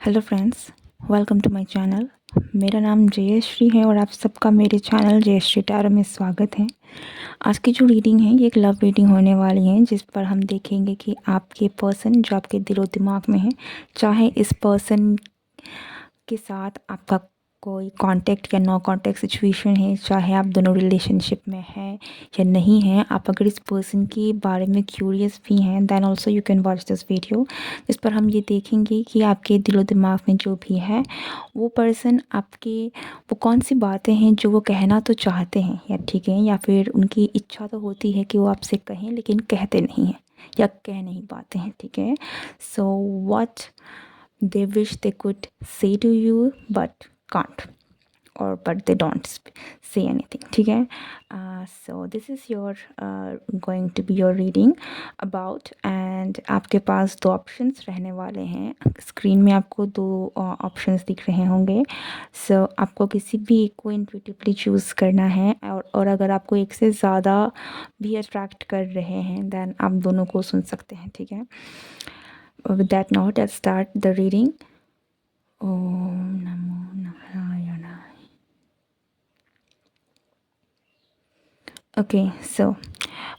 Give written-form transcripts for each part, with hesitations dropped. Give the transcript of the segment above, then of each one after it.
Hello friends, welcome to my channel. मेरा नाम जयश्री है और आप सबका मेरे चैनल जयश्री टैरो में स्वागत है। आज की जो रीडिंग है ये एक लव रीडिंग होने वाली है, जिस पर हम देखेंगे कि आपके पर्सन जो आपके दिलो दिमाग में है, चाहे इस पर्सन के साथ आपका कोई कांटेक्ट या नो कांटेक्ट सिचुएशन है, चाहे आप दोनों रिलेशनशिप में हैं या नहीं हैं, आप अगर इस पर्सन के बारे में क्यूरियस भी हैं then also you can watch this video, जिस पर हम ये देखेंगे कि आपके दिलो दिमाग में जो भी है वो पर्सन आपके वो कौन सी बातें हैं जो वो कहना तो चाहते हैं या ठीक है, या फिर उनकी इच्छा तो होती है कि वो आपसे कहें लेकिन कहते नहीं हैं या कह नहीं पाते हैं। ठीक है, so what they wish they could say to you but can't, or but they don't say anything. ठीक है, so this is your going to be your reading about, and आपके पास दो ऑप्शंस रहने वाले हैं। स्क्रीन में आपको दो ऑप्शंस दिख रहे होंगे। so आपको किसी भी एक को इंट्यूटिवली चूज़ करना है, और अगर आपको एक से ज़्यादा भी अट्रैक्ट कर रहे हैं देन आप दोनों को सुन सकते हैं। ठीक है, with that note, let's start the reading. Om Namo Narayana. Okay, so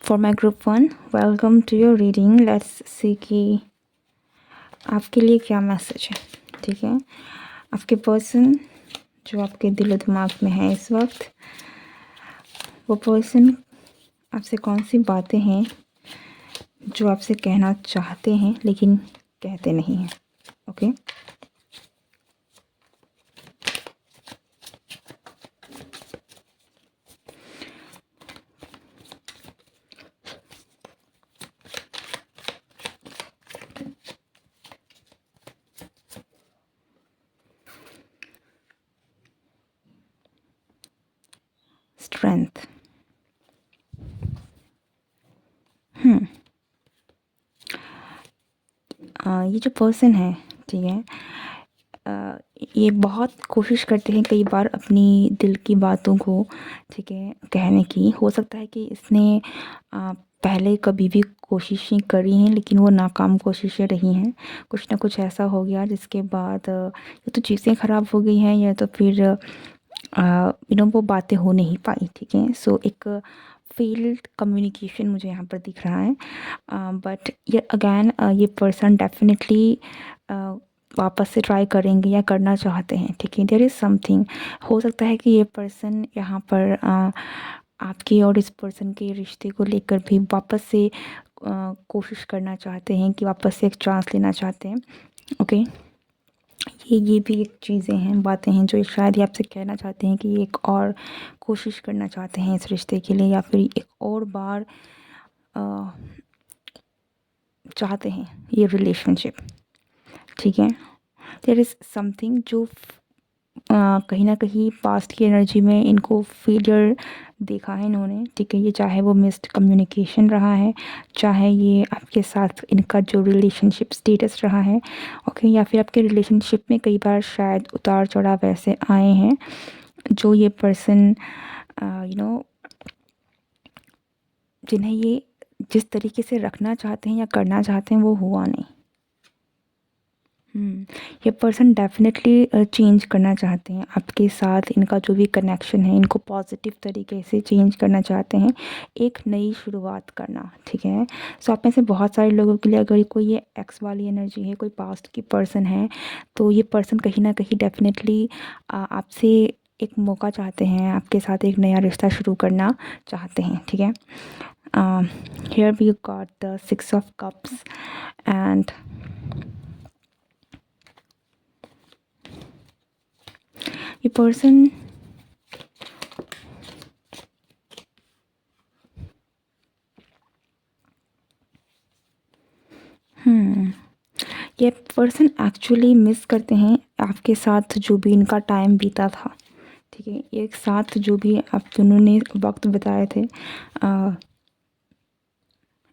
for my group 1, welcome to your reading. Let's see कि आपके लिए क्या मैसेज है। ठीक है, आपके पर्सन जो आपके दिलो दिमाग में है इस वक्त, वो पर्सन आपसे कौन सी बातें हैं जो आपसे कहना चाहते हैं लेकिन कहते नहीं हैं। Okay, strength. ये जो पर्सन है, ठीक है, ये बहुत कोशिश करते हैं कई बार अपनी दिल की बातों को, ठीक है, कहने की। हो सकता है कि इसने पहले कभी भी कोशिशें करी हैं लेकिन वो नाकाम कोशिशें रही हैं। कुछ ना कुछ ऐसा हो गया जिसके बाद या तो चीज़ें ख़राब हो गई हैं या तो फिर वो बातें हो नहीं पाई। ठीक है, सो एक फेल्ड कम्युनिकेशन मुझे यहाँ पर दिख रहा है। बट ये अगैन ये पर्सन डेफिनेटली वापस से ट्राई करेंगे या करना चाहते हैं। ठीक है, देयर इज़ समथिंग। हो सकता है कि ये पर्सन यहाँ पर आपके और इस पर्सन के रिश्ते को लेकर भी वापस से कोशिश करना चाहते हैं, कि वापस से एक चांस लेना चाहते हैं। ओके, ये भी एक चीज़ें हैं, बातें हैं जो शायद ये आपसे कहना चाहते हैं कि एक और कोशिश करना चाहते हैं इस रिश्ते के लिए, या फिर एक और बार चाहते हैं ये रिलेशनशिप। ठीक है, देयर इज़ समथिंग जो कहीं ना कहीं पास्ट की एनर्जी में इनको फेलियर देखा है इन्होंने। ठीक है, ये चाहे वो मिस्ड कम्युनिकेशन रहा है, चाहे ये आपके साथ इनका जो रिलेशनशिप स्टेटस रहा है, ओके, या फिर आपके रिलेशनशिप में कई बार शायद उतार चढ़ाव ऐसे आए हैं जो ये पर्सन जिन्हें ये जिस तरीके से रखना चाहते हैं या करना चाहते हैं वो हुआ नहीं। ये पर्सन डेफिनेटली चेंज करना चाहते हैं आपके साथ। इनका जो भी कनेक्शन है इनको पॉजिटिव तरीके से चेंज करना चाहते हैं, एक नई शुरुआत करना। ठीक है, सो आप में से बहुत सारे लोगों के लिए अगर कोई ये एक्स वाली एनर्जी है, कोई पास्ट की पर्सन है, तो ये पर्सन कहीं ना कहीं डेफिनेटली आपसे एक मौका चाहते हैं, आपके साथ एक नया रिश्ता शुरू करना चाहते हैं। ठीक है, here we got the 6 of cups and ये पर्सन ये पर्सन एक्चुअली मिस करते हैं आपके साथ जो भी इनका टाइम बीता था। ठीक है, एक साथ जो भी आप दोनों ने वक्त बिताए थे,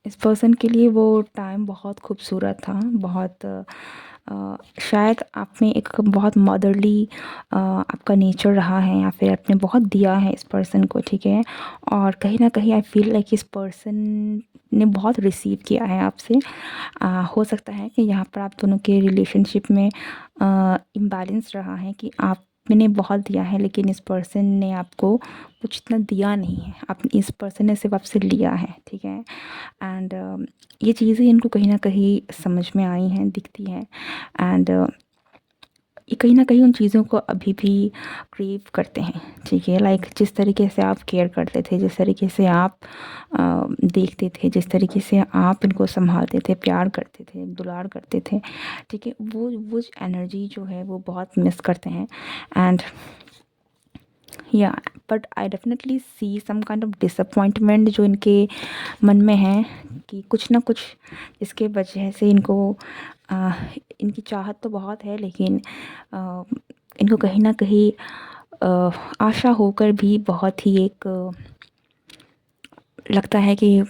इस पर्सन के लिए वो टाइम बहुत खूबसूरत था, बहुत शायद आप में एक बहुत मदरली आपका नेचर रहा है, या फिर आपने बहुत दिया है इस पर्सन को, ठीक है। और कहीं न कहीं आई फ़ील लाइक इस पर्सन ने बहुत रिसीव किया है आपसे। हो सकता है कि यहाँ पर आप दोनों के रिलेशनशिप में इम्बैलेंस रहा है कि आपने बहुत दिया है, लेकिन इस पर्सन ने आपको कुछ इतना दिया नहीं है। आप इस पर्सन ने सिर्फ़ आपसे लिया है, ठीक है। एंड ये चीज़ें इनको कहीं न कहीं समझ में आई हैं, दिखती हैं। एंड ये कहीं न कहीं उन चीज़ों को अभी भी क्रेव करते हैं, ठीक है। लाइक जिस तरीके से आप केयर करते थे, जिस तरीके से आप देखते थे, जिस तरीके से आप इनको सँभालते थे, प्यार करते थे, दुलार करते थे, ठीक है, वो एनर्जी जो है वो बहुत मिस करते हैं। एंड या but I definitely see some kind of disappointment जो इनके मन में है, कि कुछ ना कुछ इसके वजह से इनको आ, इनकी चाहत तो बहुत है, लेकिन इनको कहीं ना कहीं आशा होकर भी बहुत ही एक लगता है कि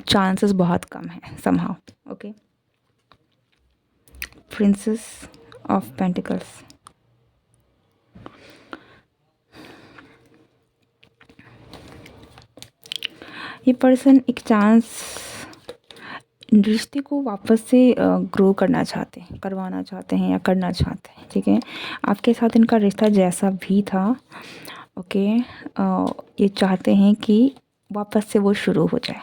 चांसेस बहुत कम है somehow. Okay, princess of pentacles. ये पर्सन एक चांस रिश्ते को वापस से ग्रो करना चाहते हैं, करवाना चाहते हैं या करना चाहते हैं, ठीक है। आपके साथ इनका रिश्ता जैसा भी था, ओके, ये चाहते हैं कि वापस से वो शुरू हो जाए।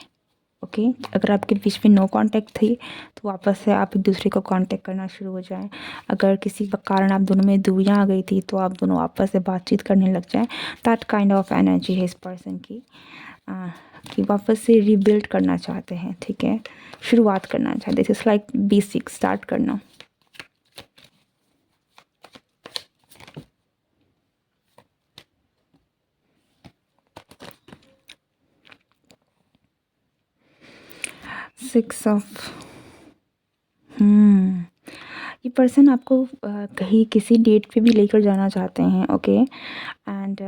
ओके, अगर आपके बीच में नो कांटेक्ट थी तो वापस से आप एक दूसरे को कांटेक्ट करना शुरू हो जाएं। अगर किसी कारण आप दोनों में दूरियां आ गई थी तो आप दोनों आपस से बातचीत करने लग जाएं। दैट काइंड ऑफ एनर्जी है इस पर्सन की, कि वापस से रीबिल्ड करना चाहते हैं, ठीक है, शुरुआत करना चाहते हैं। इट्स लाइक बेसिक स्टार्ट करना। सिक्स ऑफ ये पर्सन आपको कहीं किसी डेट पे भी लेकर जाना चाहते हैं, ओके। एंड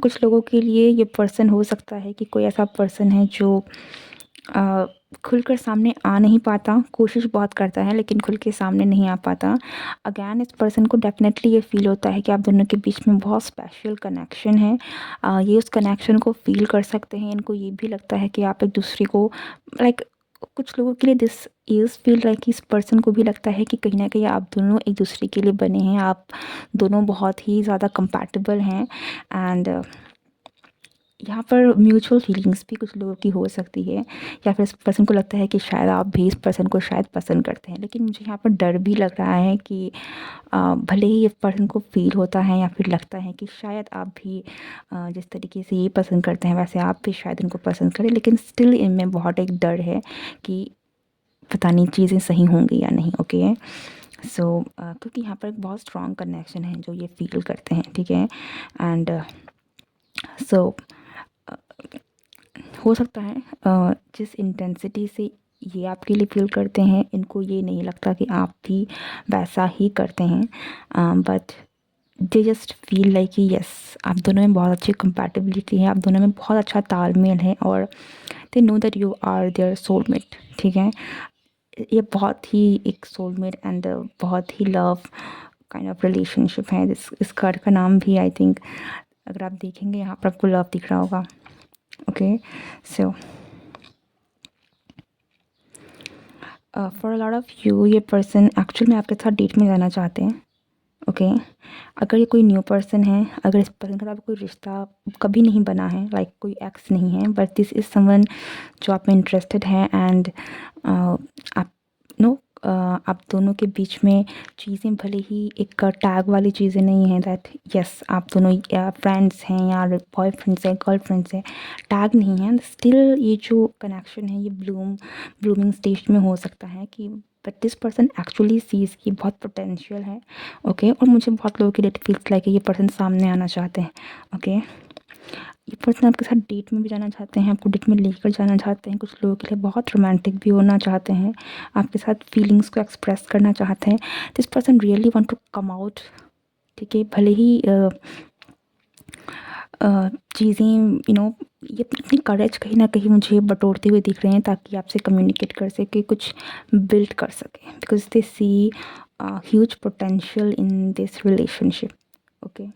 कुछ लोगों के लिए ये पर्सन हो सकता है कि कोई ऐसा पर्सन है जो खुलकर सामने आ नहीं पाता, कोशिश बहुत करता है लेकिन खुल के सामने नहीं आ पाता। अगैन इस पर्सन को डेफिनेटली ये फ़ील होता है कि आप दोनों के बीच में बहुत स्पेशल कनेक्शन है। ये उस कनेक्शन को फ़ील कर सकते हैं। इनको ये भी लगता है कि आप एक दूसरे को लाइक कुछ लोगों के लिए दिस इज़ फील लाइक इस पर्सन को भी लगता है कि कहीं न कहीं आप दोनों एक दूसरे के लिए बने हैं। आप दोनों बहुत ही ज़्यादा कंपैटिबल हैं। एंड यहाँ पर म्यूचुअल फीलिंग्स भी कुछ लोगों की हो सकती है, या फिर इस पर्सन को लगता है कि शायद आप भी इस पर्सन को शायद पसंद करते हैं। लेकिन मुझे यहाँ पर डर भी लग रहा है कि भले ही इस पर्सन को फ़ील होता है या फिर लगता है कि शायद आप भी जिस तरीके से ये पसंद करते हैं वैसे आप भी शायद इनको पसंद करें, लेकिन स्टिल इनमें बहुत एक डर है कि पता नहीं चीज़ें सही होंगी या नहीं। ओके, सो क्योंकि यहाँ पर एक बहुत स्ट्रॉन्ग कनेक्शन है जो ये फील करते हैं, ठीक है। एंड सो हो सकता है जिस इंटेंसिटी से ये आपके लिए फील करते हैं, इनको ये नहीं लगता कि आप भी वैसा ही करते हैं। But they just feel like कि यस, आप दोनों में बहुत अच्छी कंपैटिबिलिटी है, आप दोनों में बहुत अच्छा तालमेल है, और they know that you are their soulmate, ठीक है। ये बहुत ही एक सोलमेट एंड बहुत ही लव काइंड ऑफ रिलेशनशिप है। इस कार्ड का नाम भी आई थिंक अगर आप देखेंगे यहाँ पर आपको लव दिख रहा होगा। Okay, so for a lot of you ये पर्सन एक्चुअल में आपके साथ डेट में जाना चाहते हैं। ओके, अगर ये कोई न्यू पर्सन है, अगर इस पर्सन के साथ कोई रिश्ता कभी नहीं बना है, लाइक कोई एक्स नहीं है, बट दिस इज़ समवन जो आप में इंटरेस्टेड है। एंड आप नो आप दोनों के बीच में चीज़ें भले ही एक टैग वाली चीज़ें नहीं हैं, दैट यस आप दोनों फ्रेंड्स हैं या बॉयफ्रेंड्स हैं, गर्लफ्रेंड्स हैं, टैग नहीं है, स्टिल ये जो कनेक्शन है ये ब्लूमिंग स्टेज में हो सकता है कि but this person actually sees की बहुत पोटेंशियल है। ओके, और मुझे बहुत लोगों के लिए फील्स लाइक ये पर्सन सामने आना चाहते हैं। ओके, ये पर्सन आपके साथ डेट में भी जाना चाहते हैं, आपको डेट में लेकर जाना चाहते हैं, कुछ लोगों के लिए बहुत रोमांटिक भी होना चाहते हैं, आपके साथ फीलिंग्स को एक्सप्रेस करना चाहते हैं। This person really want to come out, ठीक है। भले ही चीज़ें ये अपनी करेज कहीं ना कहीं मुझे बटोरते हुए दिख रहे हैं ताकि आपसे कम्युनिकेट कर सके, कुछ बिल्ड कर सके, because they see huge potential in this relationship. Okay.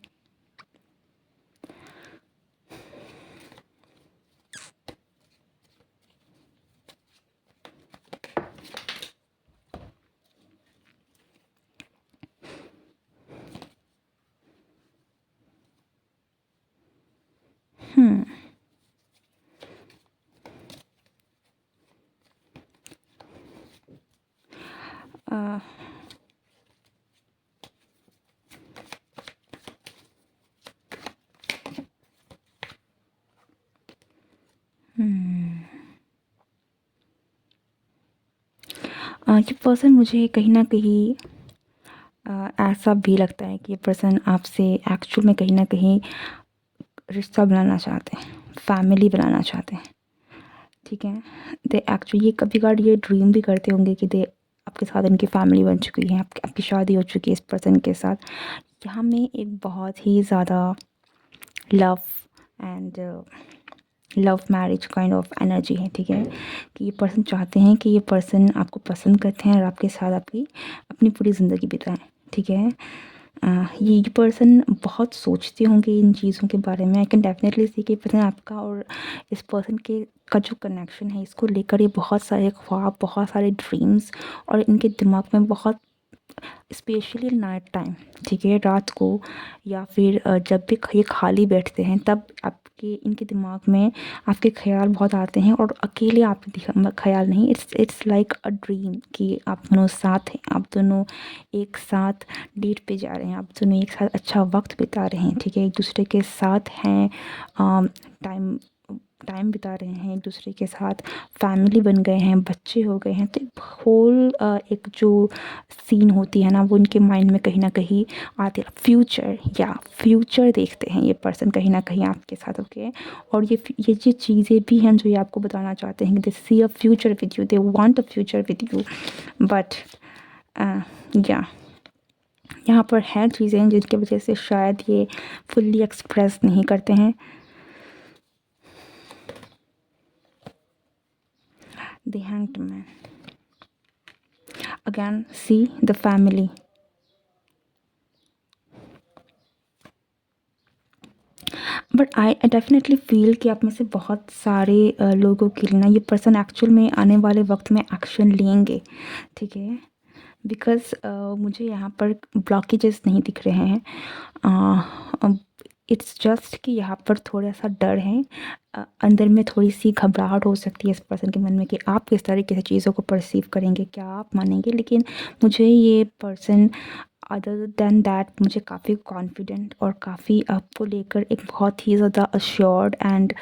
uh, ये पर्सन मुझे कहीं ना कहीं ऐसा भी लगता है कि ये पर्सन आपसे एक्चुअल में कहीं ना कहीं रिश्ता बनाना चाहते हैं, फैमिली बनाना चाहते हैं। ठीक है, दे एक्चुअली ये कभी कभार ये ड्रीम भी करते होंगे कि दे आपके साथ इनकी फैमिली बन चुकी है, आपकी शादी हो चुकी है इस पर्सन के साथ। यहाँ में एक बहुत ही ज़्यादा love and love marriage kind of energy है। ठीक है, कि ये पर्सन चाहते हैं कि ये पर्सन आपको पसंद करते हैं और आपके साथ आपकी अपनी पूरी ज़िंदगी बिताएं। ठीक है, ये पर्सन बहुत सोचते होंगे इन चीज़ों के बारे में। आई कैन डेफिनेटली सी कि पर्सन आपका और इस पर्सन के का जो कनेक्शन है, इसको लेकर ये बहुत सारे ख्वाब, बहुत सारे ड्रीम्स और इनके दिमाग में बहुत स्पेशली नाइट टाइम, ठीक है, रात को या फिर जब भी ये खाली बैठते हैं तब आपके इनके दिमाग में आपके ख़्याल बहुत आते हैं। और अकेले आप ख़्याल नहीं, इट्स लाइक अ ड्रीम कि आप दोनों साथ हैं, आप दोनों एक साथ डेट पे जा रहे हैं, आप दोनों एक साथ अच्छा वक्त बिता रहे हैं। ठीक है, एक दूसरे के साथ हैं, टाइम टाइम बिता रहे हैं, एक दूसरे के साथ फैमिली बन गए हैं, बच्चे हो गए हैं। तो एक होल एक जो सीन होती है ना, वो उनके माइंड में कहीं ना कहीं आती है। फ्यूचर या फ्यूचर देखते हैं ये पर्सन कहीं ना कहीं आपके साथ। ओके, और ये जो चीज़ें भी हैं जो ये आपको बताना चाहते हैं कि they see a future with you, they want a future with you. But या यहाँ पर हैं चीज़ें जिनकी वजह से शायद ये फुल्ली एक्सप्रेस नहीं करते हैं। The Hanged Man. Again, see the family. But I definitely feel कि आप में से बहुत सारे लोगों के लिए ना ये पर्सन एक्चुअल में आने वाले वक्त में एक्शन लेंगे। ठीक है, बिकॉज मुझे यहाँ पर ब्लॉकेजेस नहीं दिख रहे हैं। इट्स जस्ट कि यहाँ पर थोड़ा सा डर है, अंदर में थोड़ी सी घबराहट हो सकती है इस पर्सन के मन में कि आप किस तरीके से चीज़ों को परसीव करेंगे, क्या आप मानेंगे। लेकिन मुझे ये पर्सन अदर देन दैट मुझे काफ़ी कॉन्फिडेंट और काफ़ी आपको लेकर एक बहुत ही ज़्यादा अश्योर्ड एंड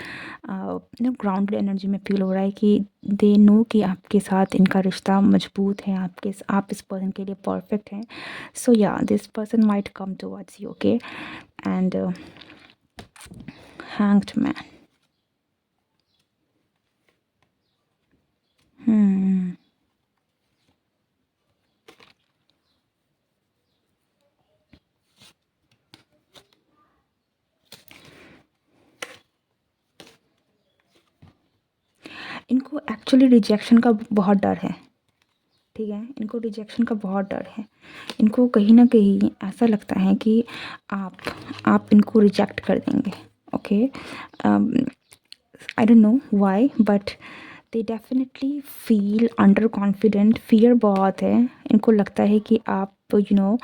ग्राउंडेड एनर्जी में फील हो रहा है कि दे नो कि आपके साथ इनका रिश्ता मजबूत है, आप इस पर्सन के लिए परफेक्ट हैं। सो या this person might come towards you. Okay, and hanged man. इनको एक्चुअली रिजेक्शन का बहुत डर है। ठीक है, इनको रिजेक्शन का बहुत डर है। इनको कहीं ना कहीं ऐसा लगता है कि आप इनको रिजेक्ट कर देंगे। Okay, I don't know why but they definitely feel under confident. Fear बहुत है, इनको लगता है कि आप यू नो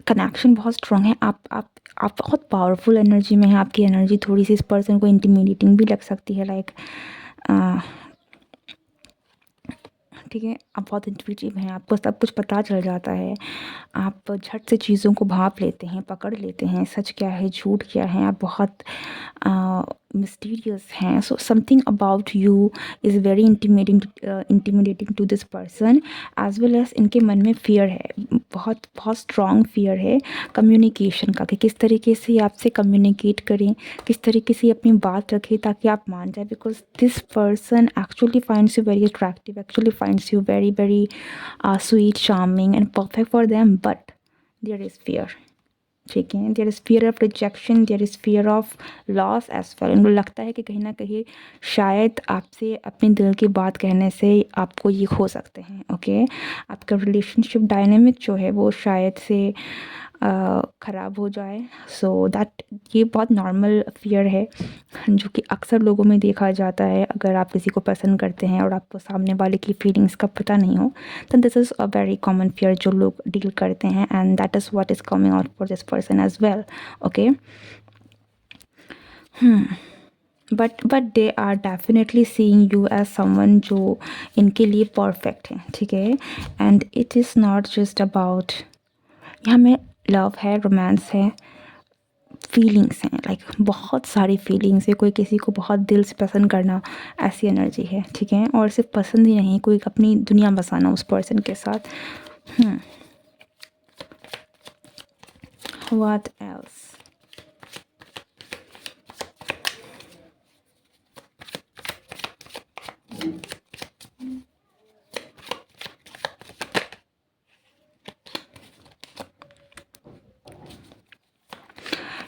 कनेक्शन बहुत स्ट्रॉन्ग है। आप बहुत पावरफुल एनर्जी में हैं। आपकी एनर्जी थोड़ी सी इस पर्सन को इंटिमिडेटिंग भी लग सकती है, लाइक ठीक है, आप बहुत इंट्यूटिव हैं, आपको सब कुछ पता चल जाता है, आप झट से चीज़ों को भाप लेते हैं, पकड़ लेते हैं, सच क्या है झूठ क्या है। आप बहुत मिस्टीरियस हैं। So something about you is very intimidating to this person as well as इनके मन में फियर है, बहुत बहुत स्ट्रॉन्ग फियर है कम्युनिकेशन का, कि किस तरीके से आपसे कम्युनिकेट करें, किस तरीके से अपनी बात रखें ताकि आप मान जाए। Because this person actually finds you very attractive, actually finds you very very sweet, charming and perfect for them, but there is fear. ठीक है। There is fear of rejection, there is fear of loss as well. उनको लगता है कि कहीं ना कहीं शायद आपसे अपने दिल की बात कहने से आपको ये खो सकते हैं। ओके, आपका रिलेशनशिप डायनेमिक जो है वो शायद से ख़राब हो जाए। सो दैट ये बहुत नॉर्मल फियर है जो कि अक्सर लोगों में देखा जाता है। अगर आप किसी को पसंद करते हैं और आपको सामने वाले की फीलिंग्स का पता नहीं हो, तो this is a very common fear जो लोग डील करते हैं, and that is what is coming out for this person as well. Okay, but they are definitely seeing you as someone जो इनके लिए परफेक्ट है। ठीक है, and it is not just about, यहाँ में लव है, रोमांस है, फीलिंग्स हैं, लाइक बहुत सारी फीलिंग्स है। कोई किसी को बहुत दिल से पसंद करना, ऐसी एनर्जी है। ठीक है, और सिर्फ पसंद ही नहीं, कोई अपनी दुनिया बसाना उस पर्सन के साथ। What else?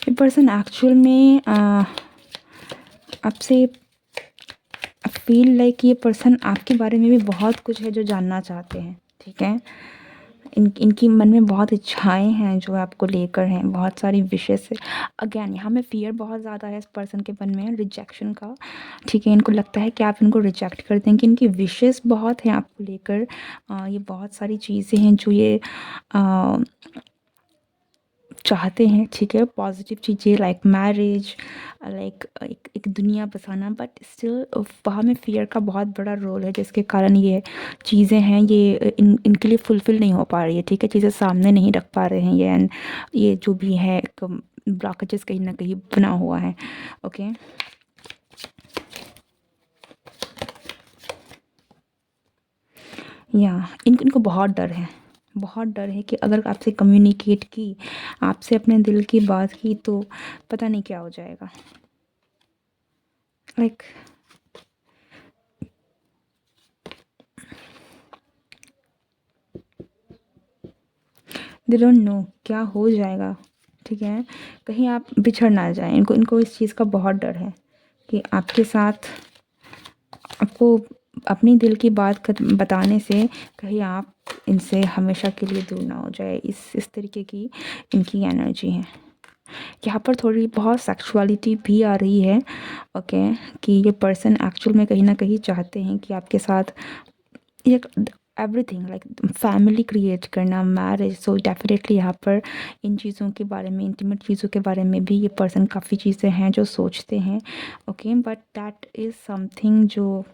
ये पर्सन एक्चुअल में आपसे फील लाइक ये पर्सन आपके बारे में भी बहुत कुछ है जो जानना चाहते हैं। ठीक है, इनकी मन में बहुत इच्छाएं हैं जो आपको लेकर हैं, बहुत सारी विशेस है। अगेन यहाँ में फियर बहुत ज़्यादा है इस पर्सन के मन में, रिजेक्शन का। ठीक है, इनको लगता है कि आप इनको रिजेक्ट कर देंगे। इनकी विशेस बहुत हैं आपको लेकर। ये बहुत सारी चीज़ें हैं जो ये चाहते हैं। ठीक है, पॉजिटिव चीज़ें लाइक मैरिज, लाइक एक दुनिया बसाना, बट स्टिल वहाँ में फियर का बहुत बड़ा रोल है जिसके कारण ये चीज़ें हैं ये इनके लिए फुलफ़िल नहीं हो पा रही है। ठीक है, चीज़ें सामने नहीं रख पा रहे हैं ये, एंड ये जो भी है ब्लॉकेजेस कहीं ना कहीं बना हुआ है। ओके, या इनको बहुत डर है, बहुत डर है कि अगर आपसे कम्युनिकेट की, आपसे अपने दिल की बात की, तो पता नहीं क्या हो जाएगा। लाइक दे डोंट नो क्या हो जाएगा। ठीक है, कहीं आप बिछड़ ना जाएं। इनको इस चीज़ का बहुत डर है कि आपके साथ आपको अपनी दिल की बात बताने से कहीं आप इनसे हमेशा के लिए दूर ना हो जाए। इस तरीके की इनकी एनर्जी है। यहाँ पर थोड़ी बहुत सेक्सुअलिटी भी आ रही है। ओके, कि ये पर्सन एक्चुअल में कहीं ना कहीं चाहते हैं कि आपके साथ एक एवरीथिंग लाइक फैमिली क्रिएट करना, मैरिज। सो डेफिनेटली यहाँ पर इन चीज़ों के बारे में, इंटीमेट चीज़ों के बारे में भी ये पर्सन काफ़ी चीज़ें हैं जो सोचते हैं। Okay, but that is something जो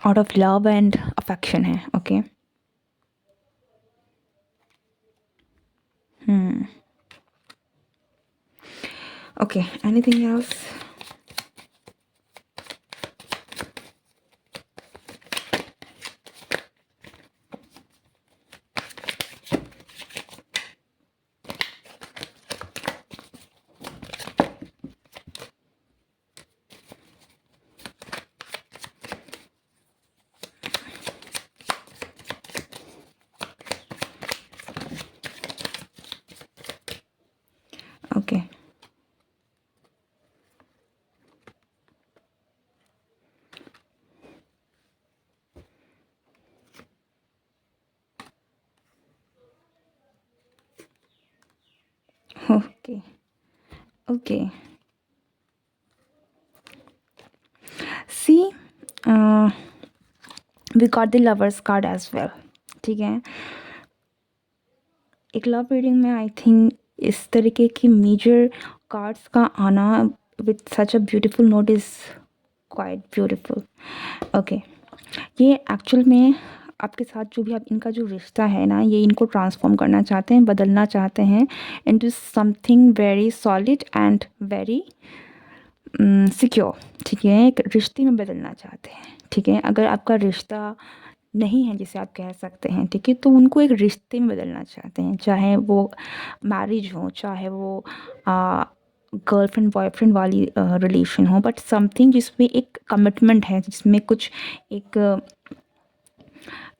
out of love and affection है। Okay, okay, anything else? Okay, okay, okay. See, we got the lovers card as well. ठीक है, एक लव रीडिंग में आई थिंक इस तरीके की मेजर कार्ड्स का आना with such a beautiful note is quite beautiful. Okay, ये एक्चुअल में आपके साथ जो भी आप इनका जो रिश्ता है ना, ये इनको ट्रांसफॉर्म करना चाहते हैं, बदलना चाहते हैं into something very solid and very secure. ठीक है, एक रिश्ते में बदलना चाहते हैं। ठीक है, अगर आपका रिश्ता नहीं है जिसे आप कह सकते हैं, ठीक है, तो उनको एक रिश्ते में बदलना चाहते हैं, चाहे वो मैरिज हो, चाहे वो गर्लफ्रेंड बॉयफ्रेंड वाली रिलेशन हो, बट समथिंग जिसमें एक कमिटमेंट है, जिसमें कुछ एक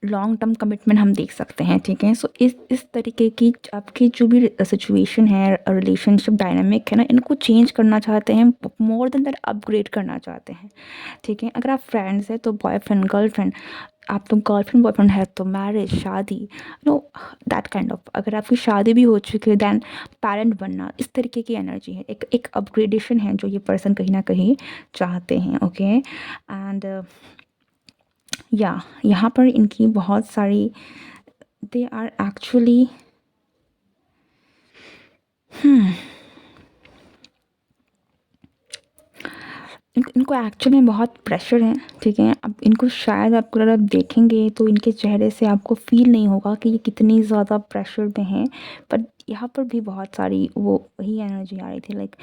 लॉन्ग टर्म कमिटमेंट हम देख सकते हैं, ठीक है। सो इस तरीके की आपकी जो भी सिचुएशन है, रिलेशनशिप डायनामिक है ना, इनको चेंज करना चाहते हैं, मोर देन दैट अपग्रेड करना चाहते हैं, ठीक है। अगर आप फ्रेंड्स हैं तो बॉयफ्रेंड गर्लफ्रेंड, आप तो गर्लफ्रेंड बॉयफ्रेंड है तो मैरिज शादी, नो दैट काइंड ऑफ। अगर आपकी शादी भी हो चुकी है दैन पेरेंट बनना, इस तरीके की एनर्जी है, एक अपग्रेडेशन है जो ये पर्सन कहीं ना कहीं चाहते हैं, ओके। एंड या यहाँ पर इनकी बहुत सारी, दे आर एक्चुअली इनको एक्चुअली में बहुत प्रेशर है, ठीक है। अब इनको शायद आपको अगर आप देखेंगे तो इनके चेहरे से आपको फील नहीं होगा कि ये कितनी ज़्यादा प्रेशर में हैं, पर यहाँ पर भी बहुत सारी वो वही एनर्जी आ रही थी, लाइक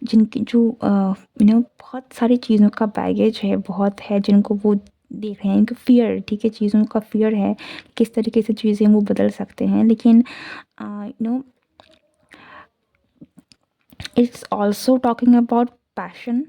जिनकी जो बहुत सारी चीज़ों का बैगेज है, बहुत है जिनको वो देख रहे हैं, इनको फियर, ठीक है, चीज़ों का फियर है, किस तरीके से चीज़ें वो बदल सकते हैं। लेकिन it's also talking about passion,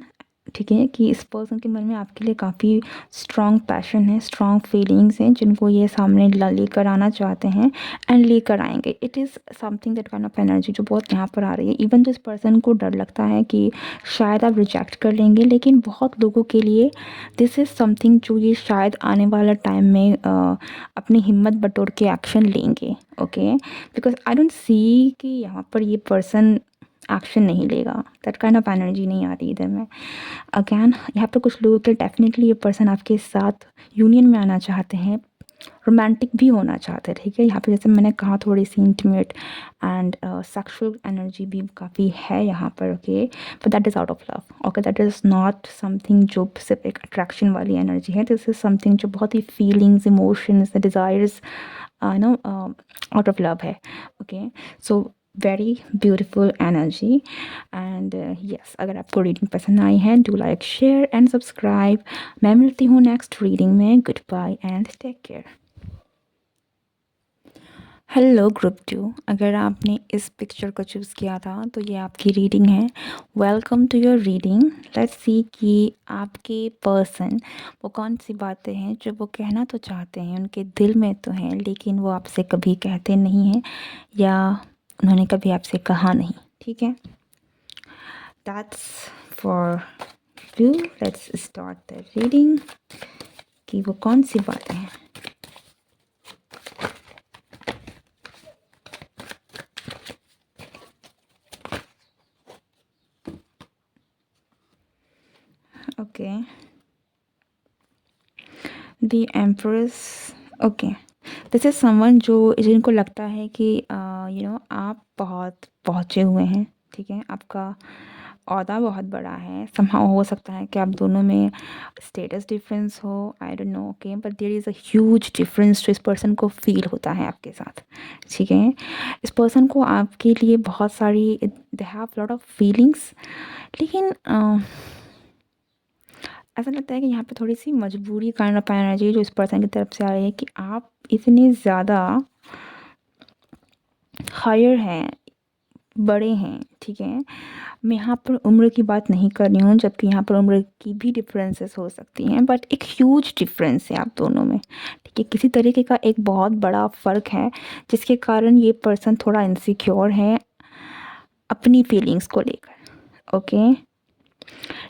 ठीक है, कि इस पर्सन के मन में आपके लिए काफ़ी स्ट्रॉन्ग पैशन है, स्ट्रॉन्ग फीलिंग्स हैं जिनको ये सामने लेकर आना चाहते हैं एंड लेकर आएंगे। It is something that kind of energy जो बहुत यहाँ पर आ रही है। इवन तो इस पर्सन को डर लगता है कि शायद आप रिजेक्ट कर लेंगे, लेकिन बहुत लोगों के लिए दिस इज़ समथिंग जो ये शायद आने वाला टाइम में अपनी हिम्मत बटोर के एक्शन लेंगे, okay. Because I don't see कि यहाँ पर ये पर्सन एक्शन नहीं लेगा, दैट काइंड ऑफ एनर्जी नहीं आ रही इधर में। अगैन यहाँ पर कुछ लोगों के डेफिनेटली ये पर्सन आपके साथ यूनियन में आना चाहते हैं, रोमांटिक भी होना चाहते हैं, ठीक है। यहाँ पे जैसे मैंने कहा थोड़ी सी इंटीमेट एंड सेक्सुअल एनर्जी भी काफ़ी है यहाँ पर, okay. But that is out of love, okay. That is not something जो सिर्फ एक अट्रैक्शन वाली एनर्जी है, दिस इज़ समथिंग जो बहुत ही feelings, emotions, desires out of love है, okay. So very beautiful energy and yes, अगर आपको रीडिंग पसंद आई है do like share and subscribe. मैं मिलती हूँ नेक्स्ट रीडिंग में। Good bye and take care. Hello group 2, अगर आपने इस पिक्चर को चूज़ किया था तो ये आपकी रीडिंग है। Welcome to your reading. Let's see कि आपके पर्सन वो कौन सी बातें हैं जो वो कहना तो चाहते हैं, उनके दिल में तो हैं लेकिन वो आपसे कभी कहते नहीं हैं या उन्होंने कभी आपसे कहा नहीं, ठीक है। That's for you. Let's start the reading कि वो कौन सी बातें हैं। Okay, the empress, okay. This is someone जो जिनको लगता है कि आप बहुत पहुँचे हुए हैं, ठीक है। आपका ओहदा बहुत बड़ा है। समहाउ हो सकता है कि आप दोनों में स्टेटस डिफरेंस हो, I don't know, okay. But there is a huge difference जो इस पर्सन को फील होता है आपके साथ, ठीक है। इस पर्सन को आपके लिए बहुत सारी, they have lot of feelings, लेकिन ऐसा लगता है कि यहाँ पे थोड़ी-सी मजबूरी काइंड ऑफ एनर्जी जो इस पर्सन की तरफ से आ रही है कि आप इतने ज़्यादा हायर हैं, बड़े हैं, ठीक है। मैं यहाँ पर उम्र की बात नहीं कर रही हूँ, जबकि यहाँ पर उम्र की भी डिफरेंसेस हो सकती हैं, बट एक ह्यूज डिफरेंस है आप दोनों में, ठीक है। किसी तरीके का एक बहुत बड़ा फ़र्क है जिसके कारण ये पर्सन थोड़ा इनसिक्योर है अपनी फीलिंग्स को लेकर, ओके।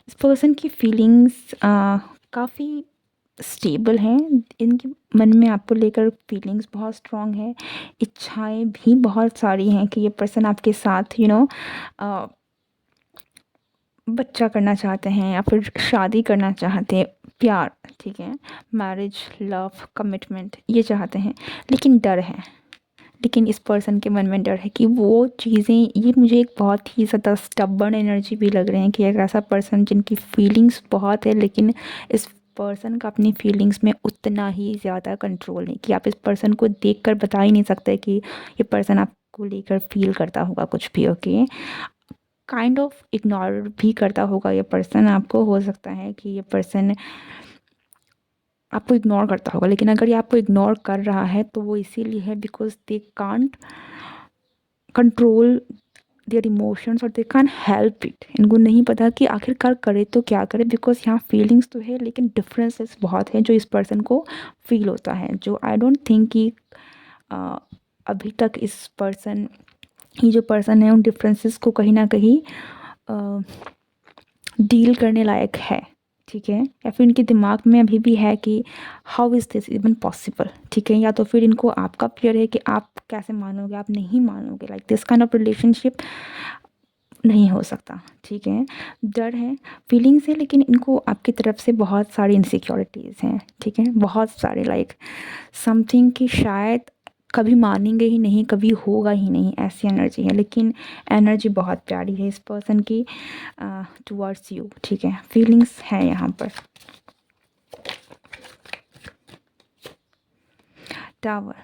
इस पर्सन की फीलिंग्स काफ़ी स्टेबल हैं, इनके मन में आपको लेकर फीलिंग्स बहुत स्ट्रॉन्ग है, इच्छाएं भी बहुत सारी हैं कि ये पर्सन आपके साथ बच्चा करना चाहते हैं या फिर शादी करना चाहते हैं, प्यार, ठीक है, मैरिज, लव, कमिटमेंट ये चाहते हैं। लेकिन डर है, लेकिन इस पर्सन के मन में डर है कि वो चीज़ें, ये मुझे एक बहुत ही ज़्यादा स्टबर्न एनर्जी भी लग रहे हैं कि एक ऐसा पर्सन जिनकी फीलिंग्स बहुत है, लेकिन इस पर्सन का अपनी फीलिंग्स में उतना ही ज़्यादा कंट्रोल नहीं, कि आप इस पर्सन को देखकर बता ही नहीं सकते कि ये पर्सन आपको लेकर फील करता होगा कुछ भी, ओके। काइंड ऑफ इग्नोर भी करता होगा ये पर्सन आपको, हो सकता है कि ये पर्सन आपको इग्नोर करता होगा, लेकिन अगर ये आपको इग्नोर कर रहा है तो वो इसीलिए है because they can't control their emotions और दे कैन हेल्प इट। इनको नहीं पता कि आखिरकार करे तो क्या करे, बिकॉज यहाँ फीलिंग्स तो है लेकिन डिफरेंसेस बहुत है जो इस पर्सन को फील होता है, जो आई डोंट थिंक कि अभी तक इस पर्सन, ये जो पर्सन है उन डिफरेंसेस को कहीं ना कहीं डील करने लायक है, ठीक है। या फिर इनके दिमाग में अभी भी है कि how is this even possible, ठीक है। या तो फिर इनको आपका फियर है कि आप कैसे मानोगे, आप नहीं मानोगे, like this kind of relationship नहीं हो सकता, ठीक है। डर है, फीलिंग्स है, लेकिन इनको आपकी तरफ से बहुत सारी इनसिक्योरिटीज़ हैं, ठीक है, बहुत सारे, लाइक समथिंग कि शायद कभी मानेंगे ही नहीं, कभी होगा ही नहीं, ऐसी एनर्जी है। लेकिन एनर्जी बहुत प्यारी है इस पर्सन की टुवर्ड्स यू, ठीक है। फीलिंग्स है यहाँ पर। टावर,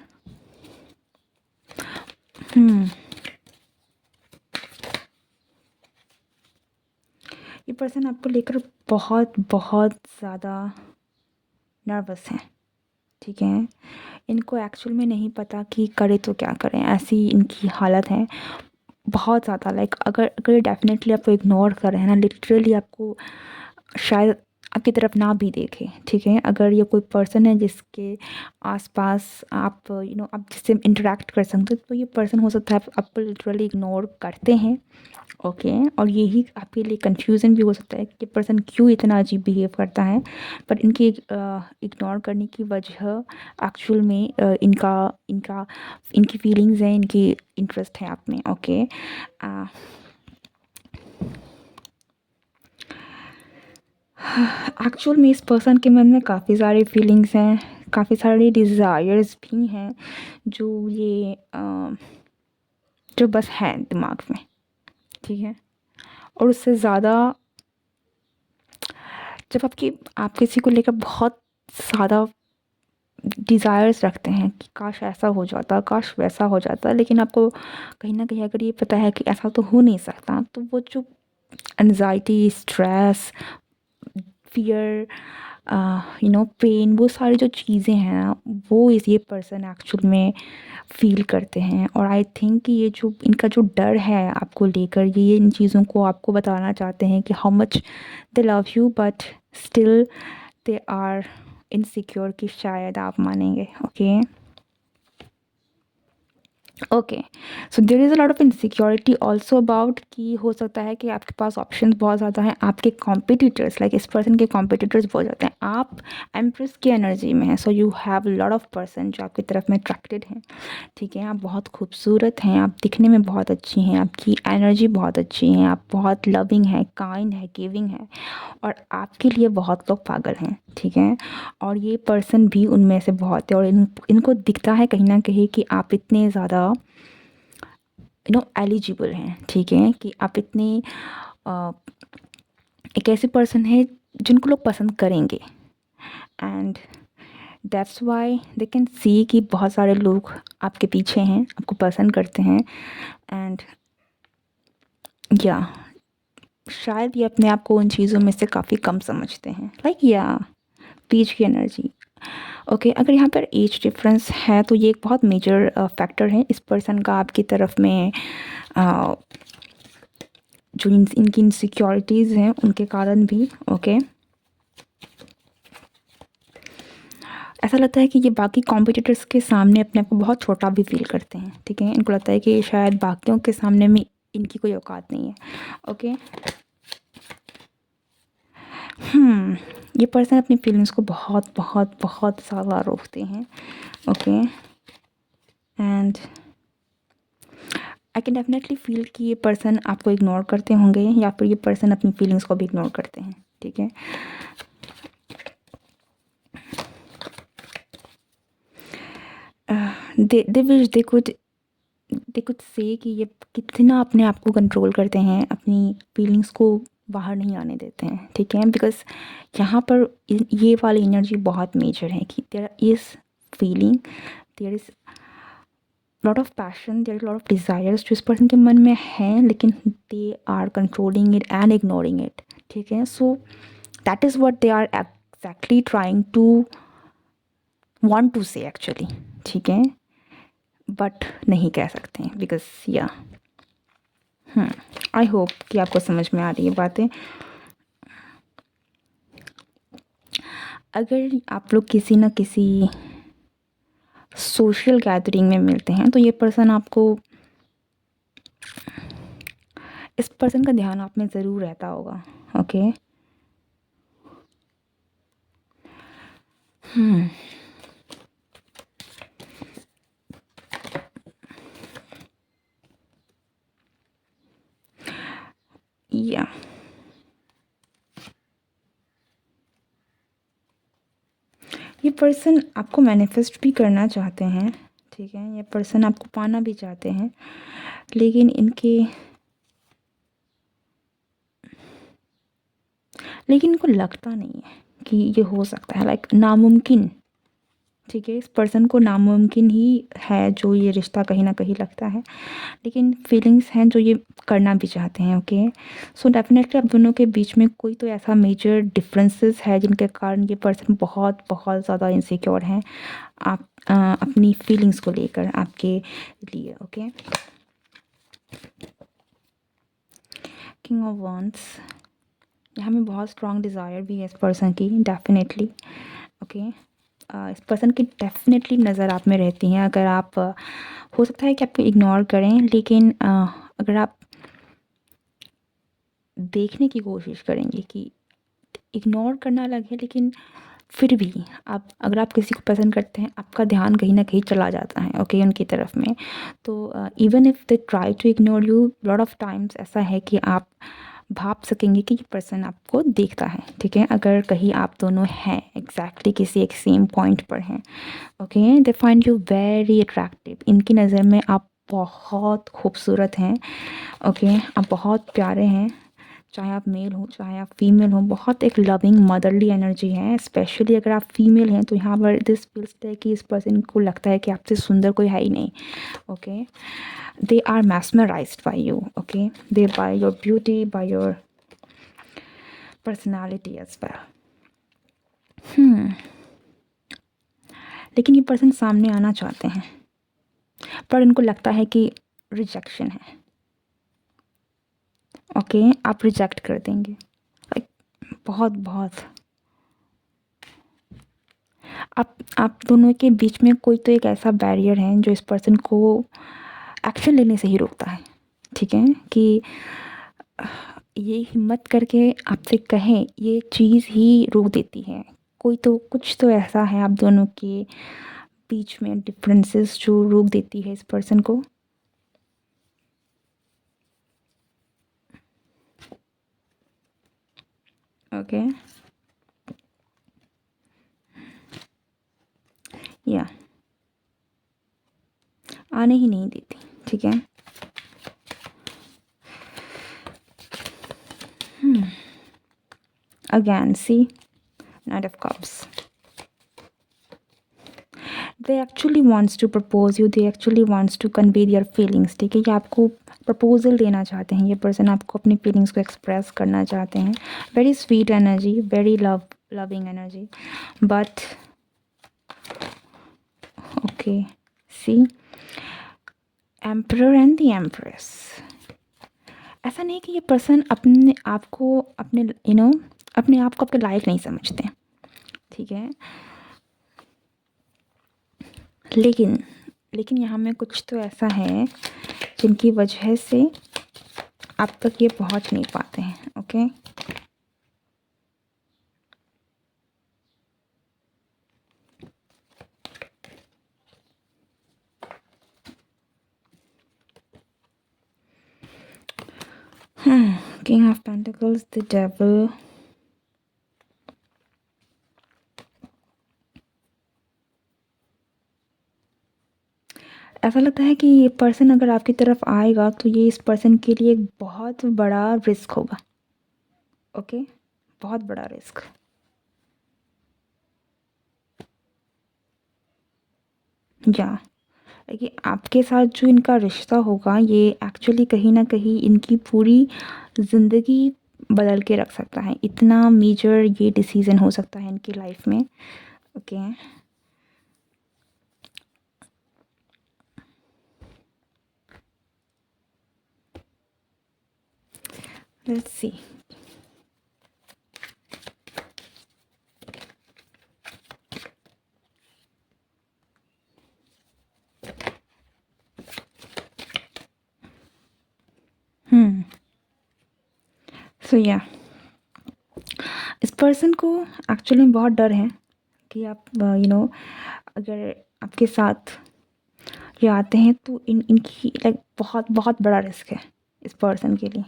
ये पर्सन आपको लेकर बहुत बहुत ज़्यादा नर्वस है, ठीक है। इनको एक्चुअल में नहीं पता कि करे तो क्या करें, ऐसी इनकी हालत है बहुत ज़्यादा। लाइक अगर अगर डेफिनेटली आपको इग्नोर कर रहे हैं ना, लिटरली आपको शायद आपकी तरफ ना भी देखे, ठीक है। अगर ये कोई पर्सन है जिसके आसपास आप आप जिससे इंटरेक्ट कर सकते हो, तो ये पर्सन हो सकता है आपको लिटरली इग्नोर करते हैं, ओके। और यही आपके लिए कंफ्यूजन भी हो सकता है कि ये पर्सन क्यों इतना अजीब बिहेव करता है। पर इनकी इग्नोर करने की वजह एक्चुअल में इनका इनका इनकी फीलिंग्स हैं, इनकी इंटरेस्ट है आप में, ओके। एक्चुअल में इस पर्सन के मन में काफ़ी सारी फीलिंग्स हैं, काफ़ी सारे डिज़ायर्स भी हैं, जो ये जो बस हैं दिमाग में, ठीक है। और उससे ज़्यादा जब आप किसी को लेकर बहुत ज़्यादा डिज़ायर्स रखते हैं कि काश ऐसा हो जाता, काश वैसा हो जाता, लेकिन आपको कहीं न कहीं अगर ये पता है कि ऐसा तो हो नहीं सकता, तो वो जो एंग्ज़ायटी, स्ट्रेस, फ़ियर, पेन, वो सारी जो चीज़ें हैं ना, वो ये पर्सन एक्चुअल में फ़ील करते हैं। और आई थिंक कि ये जो इनका जो डर है आपको लेकर, ये इन चीज़ों को आपको बताना चाहते हैं कि how much they love you, but still they are insecure कि शायद आप मानेंगे, ओके। Okay, so there is a lot of insecurity also about कि हो सकता है कि आपके पास ऑप्शंस बहुत ज़्यादा हैं, आपके कॉम्पिटिटर्स, लाइक इस पर्सन के कॉम्पिटिटर्स बहुत ज़्यादा हैं, आप एम्प्रेस की एनर्जी में हैं, so you have lot of person जो आपकी तरफ में अट्रैक्टेड हैं, ठीक है। आप बहुत खूबसूरत हैं, आप दिखने में बहुत अच्छी हैं, आपकी एनर्जी बहुत अच्छी है, आप बहुत लविंग है, काइंड है, गिविंग है, और आपके लिए बहुत लोग पागल हैं, ठीक है। और ये पर्सन भी उनमें से बहुत है, और इनको दिखता है कहीं ना कहीं कि आप इतने ज़्यादा एलिजिबल हैं, ठीक है, कि आप इतने एक ऐसे पर्सन है जिनको लोग पसंद करेंगे। And that's why they can see कि बहुत सारे लोग आपके पीछे हैं, आपको पसंद करते हैं। एंड या शायद ये अपने आप को उन चीज़ों में से काफ़ी कम समझते हैं, लाइक या बीच की एनर्जी, ओके। अगर यहाँ पर एज डिफरेंस है तो ये एक बहुत मेजर फैक्टर है इस पर्सन का आपकी तरफ में जो इनकी इनसिक्योरिटीज़ हैं उनके कारण भी, ओके। ऐसा लगता है कि ये बाकी कॉम्पिटिटर्स के सामने अपने आप को बहुत छोटा भी फील करते हैं, ठीक है। इनको लगता है कि शायद बाकियों के सामने में इनकी कोई औकात नहीं है, ओके। ये पर्सन अपनी फीलिंग्स को बहुत बहुत बहुत ज़्यादा रोकते हैं, okay. And I can definitely feel कि ये पर्सन आपको इग्नोर करते होंगे, या फिर ये पर्सन अपनी फीलिंग्स को भी इग्नोर करते हैं, ठीक है। They wish they could say कि ये कितना अपने आप को कंट्रोल करते हैं, अपनी फीलिंग्स को बाहर नहीं आने देते हैं, ठीक है। बिकॉज यहाँ पर ये वाली एनर्जी बहुत मेजर है कि there is feeling, there is lot of passion, there is lot of desires जो इस पर्सन के मन में हैं, लेकिन they are controlling it and ignoring it, ठीक है। So that is what they are exactly trying to want to say I hope कि आपको समझ में आ रही है बातें। अगर आप लोग किसी न किसी सोशल गैदरिंग में मिलते हैं तो ये पर्सन आपको, इस पर्सन का ध्यान आप में ज़रूर रहता होगा। ओके। या ये पर्सन आपको मैनिफेस्ट भी करना चाहते हैं, ठीक है। ये पर्सन आपको पाना भी चाहते हैं, लेकिन इनको लगता नहीं है कि ये हो सकता है, लाइक नामुमकिन, ठीक है। इस पर्सन को नामुमकिन ही है जो ये रिश्ता कहीं ना कहीं लगता है, लेकिन फीलिंग्स हैं जो ये करना भी चाहते हैं। ओके। सो डेफिनेटली आप दोनों के बीच में कोई तो ऐसा मेजर डिफरेंसेस है जिनके कारण ये पर्सन बहुत बहुत ज़्यादा इनसिक्योर हैं आप अपनी फीलिंग्स को लेकर आपके लिए। ओके। किंग ऑफ वांड्स, यहाँ में बहुत स्ट्रॉन्ग डिज़ायर भी है इस पर्सन की, डेफिनेटली। ओके। इस पर्सन की डेफिनेटली नज़र आप में रहती हैं। अगर आप हो सकता है कि आपको इग्नोर करें, लेकिन अगर आप देखने की कोशिश करेंगे कि इग्नोर करना अलग है, लेकिन फिर भी आप, अगर आप किसी को पसंद करते हैं, आपका ध्यान कहीं न कहीं चला जाता है, ओके, उनकी तरफ में। तो even if they try to ignore you, lot of times ऐसा है कि आप भाप सकेंगे कि ये पर्सन आपको देखता है, ठीक है। अगर कहीं आप दोनों हैं एग्जैक्टली किसी एक सेम पॉइंट पर हैं, okay, they find you very attractive. इनकी नज़र में आप बहुत खूबसूरत हैं, ओके, आप बहुत प्यारे हैं, चाहे आप मेल हो चाहे आप फीमेल हो। बहुत एक लविंग मदरली एनर्जी है। स्पेशली अगर आप फीमेल हैं तो यहाँ पर दिस फील्स है कि इस पर्सन को लगता है कि आपसे सुंदर कोई है ही नहीं। Okay. They are mesmerised by you. Okay. They by your beauty, by your personality as well. लेकिन ये पर्सन सामने आना चाहते हैं, पर इनको लगता है कि रिजेक्शन है। ओके। आप रिजेक्ट कर देंगे, लाइक बहुत बहुत। आप दोनों के बीच में कोई तो एक ऐसा बैरियर है जो इस पर्सन को एक्शन लेने से ही रोकता है, ठीक है। कि ये हिम्मत करके आपसे कहें, ये चीज़ ही रोक देती है। कोई तो, कुछ तो ऐसा है आप दोनों के बीच में डिफरेंसेस जो रोक देती है इस पर्सन को। ओके। या आने ही नहीं देती, ठीक है। Again see knight of cups. They actually wants to propose you, they actually wants to convey their feelings, ठीक है। ये आपको प्रपोजल देना चाहते हैं, ये पर्सन आपको अपनी फीलिंग्स को एक्सप्रेस करना चाहते हैं। Very sweet energy, very loving energy, but okay, see emperor and the empress. ऐसा नहीं कि ये पर्सन अपने आप को, अपने अपने आप को आपके लायक नहीं समझते, ठीक है। लेकिन लेकिन यहाँ में कुछ तो ऐसा है जिनकी वजह से आप तक ये पहुँच नहीं पाते हैं। Okay. King of pentacles, the devil, ऐसा लगता है कि ये पर्सन अगर आपकी तरफ आएगा तो ये इस पर्सन के लिए एक बहुत बड़ा रिस्क होगा। ओके। बहुत बड़ा रिस्क। या कि आपके साथ जो इनका रिश्ता होगा, ये एक्चुअली कहीं ना कहीं इनकी पूरी ज़िंदगी बदल के रख सकता है। इतना मेजर ये डिसीज़न हो सकता है इनकी लाइफ में। ओके। Let's see. सो या इस पर्सन को एक्चुअली में बहुत डर है कि आप अगर आपके साथ ये आते हैं तो इनकी लाइक बहुत बहुत बड़ा रिस्क है इस पर्सन के लिए।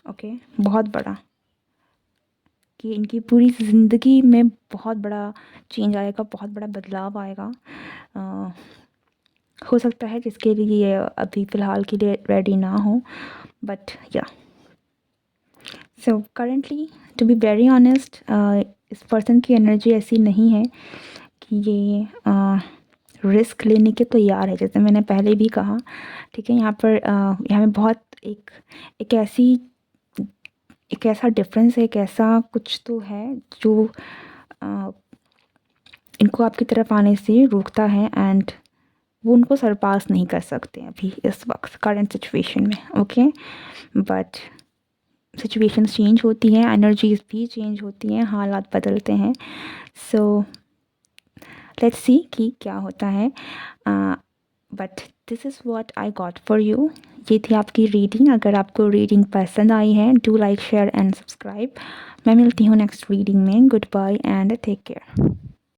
ओके, बहुत बड़ा, कि इनकी पूरी ज़िंदगी में बहुत बड़ा चेंज आएगा, बहुत बड़ा बदलाव आएगा। हो सकता है जिसके लिए ये अभी फ़िलहाल के लिए रेडी ना हो, बट या so currently to be very honest, इस पर्सन की एनर्जी ऐसी नहीं है कि ये रिस्क लेने के तैयार है, जैसे मैंने पहले भी कहा। ठीक है, यहाँ पर यहाँ में बहुत एक ऐसी एक ऐसा डिफरेंस है, एक ऐसा कुछ तो है जो इनको आपकी तरफ आने से रोकता है, एंड वो उनको सरपास नहीं कर सकते अभी इस वक्त करंट सिचुएशन में। ओके, बट सिचुएशंस चेंज होती हैं, एनर्जीज भी चेंज होती हैं, हालात बदलते हैं। सो लेट्स सी कि क्या होता है। But this is what I got for you. ये थी आपकी रीडिंग। अगर आपको रीडिंग पसंद आई है, do like share and subscribe. मैं मिलती हूँ नेक्स्ट रीडिंग में। Good bye and take care.